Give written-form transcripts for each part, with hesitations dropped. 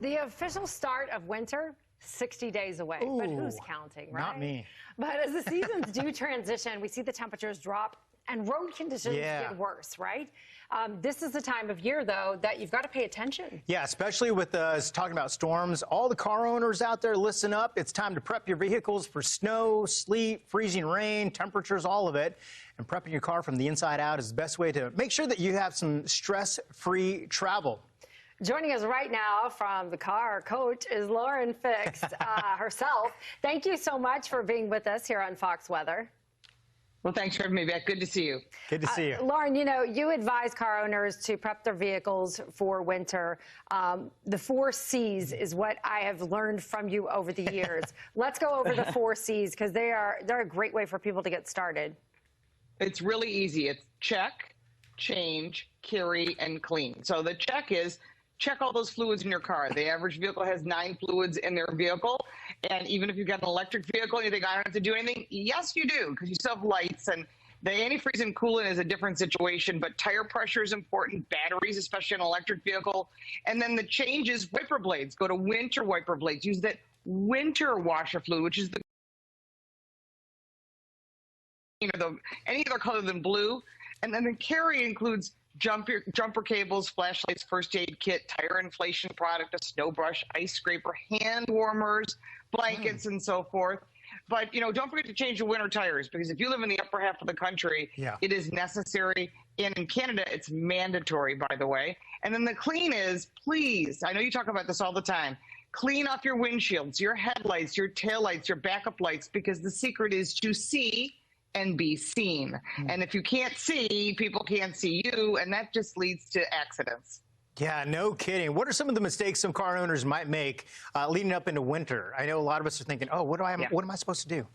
The official start of winter, 60 days away. Ooh, but who's counting, right? Not me. But as the seasons do transition, we see the temperatures drop and road conditions get worse, right? This is the time of year, though, that you've got to pay attention. Yeah, especially with us talking about storms. All the car owners out there, listen up. It's time to prep your vehicles for snow, sleet, freezing rain, temperatures, all of it. And prepping your car from the inside out is the best way to make sure that you have some stress-free travel. Joining us right now from the car coach is Lauren Fix herself. Thank you so much for being with us here on Fox Weather. Well, thanks for having me back. Good to see you. Good to see you. Lauren, you know, you advise car owners to prep their vehicles for winter. The 4 C's is what I have learned from you over the years. Let's go over the 4 C's because they're a great way for people to get started. It's really easy. It's check, change, carry, and clean. So the check is check all those fluids in your car. The average vehicle has 9 fluids in their vehicle. And even if you've got an electric vehicle and you think, I don't have to do anything, yes, you do, because you still have lights. And the antifreeze and coolant is a different situation, but tire pressure is important, batteries, especially in an electric vehicle. And then the change is wiper blades. Go to winter wiper blades. Use that winter washer fluid, which is any other color than blue. And then the carry includes jumper cables, flashlights, first aid kit, tire inflation product, a snow brush, ice scraper, hand warmers, blankets, and so forth. But, you know, don't forget to change your winter tires, because if you live in the upper half of the country, it is necessary. And in Canada, it's mandatory, by the way. And then the clean is, please, I know you talk about this all the time, clean off your windshields, your headlights, your taillights, your backup lights, because the secret is to see and be seen. And if you can't see, people can't see you, and that just leads to accidents. Yeah, no kidding. What are some of the mistakes some car owners might make leading up into winter? I know a lot of us are thinking, oh, what am I supposed to do?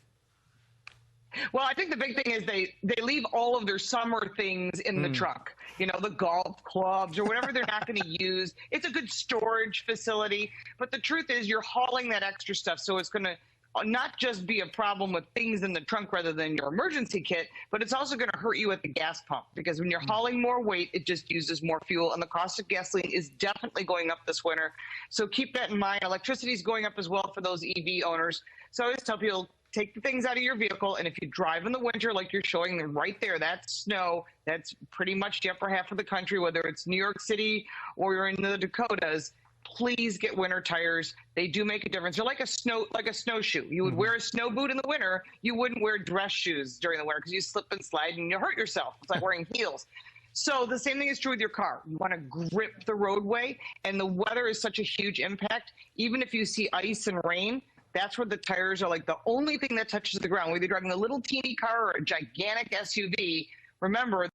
Well, I think the big thing is they leave all of their summer things in the trunk. You know, the golf clubs or whatever they're not going to use. It's a good storage facility, but the truth is you're hauling that extra stuff, so it's going to not just be a problem with things in the trunk rather than your emergency kit, but it's also going to hurt you at the gas pump, because when you're hauling more weight, it just uses more fuel, and the cost of gasoline is definitely going up this winter. So keep that in mind. Electricity is going up as well for those EV owners. So I always tell people, take the things out of your vehicle, and if you drive in the winter, like you're showing them right there, that's snow. That's pretty much the upper half of the country, whether it's New York City or you're in the Dakotas. Please get winter tires. They do make a difference. They're like a snowshoe. You would wear a snow boot in the winter. You wouldn't wear dress shoes during the winter because you slip and slide and you hurt yourself. It's like wearing heels. So the same thing is true with your car. You want to grip the roadway, and the weather is such a huge impact. Even if you see ice and rain, that's where the tires are like the only thing that touches the ground. Whether you're driving a little teeny car or a gigantic SUV, remember,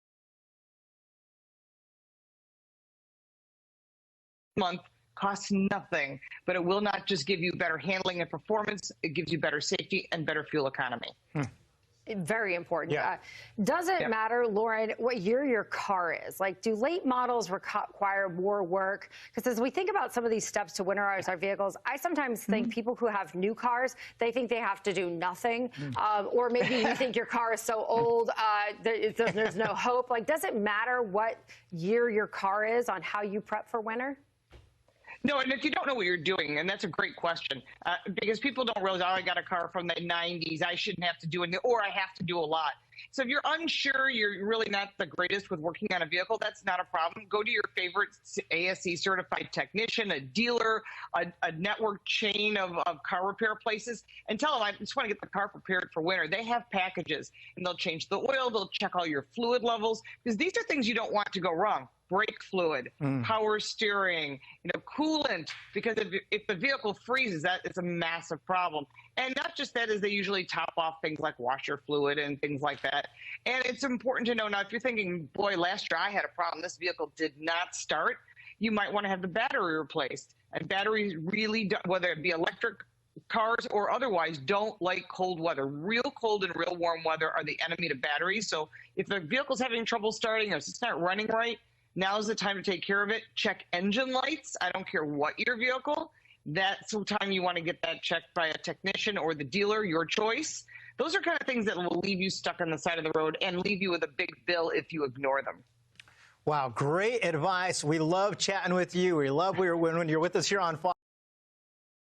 month costs nothing, but it will not just give you better handling and performance. It gives you better safety and better fuel economy. Very important. Does it matter, Lauren, what year your car is? Like, do late models require more work? Because as we think about some of these steps to winterize our vehicles, I sometimes think people who have new cars, they think they have to do nothing. Or maybe you think your car is so old, there's no hope. Like, does it matter what year your car is on how you prep for winter? No, and if you don't know what you're doing, and that's a great question, because people don't realize, oh, I got a car from the 90s, I shouldn't have to do anything, or I have to do a lot. So if you're unsure, you're really not the greatest with working on a vehicle, that's not a problem. Go to your favorite ASE certified technician, a dealer, a network chain of car repair places, and tell them, I just want to get the car prepared for winter. They have packages, and they'll change the oil, they'll check all your fluid levels, because these are things you don't want to go wrong. Brake fluid, power steering, coolant, because if the vehicle freezes, that is a massive problem. And not just that, is they usually top off things like washer fluid and things like that. And it's important to know now, if you're thinking, boy, last year I had a problem, this vehicle did not start, you might want to have the battery replaced. And batteries really, whether it be electric cars or otherwise, don't like cold weather. Real cold and real warm weather are the enemy to batteries. So if the vehicle's having trouble starting or if it's not running right, now's the time to take care of it. Check engine lights. I don't care what your vehicle. That's the time you want to get that checked by a technician or the dealer, your choice. Those are kind of things that will leave you stuck on the side of the road and leave you with a big bill if you ignore them. Wow, great advice. We love chatting with you. We love when you're with us here on Fox.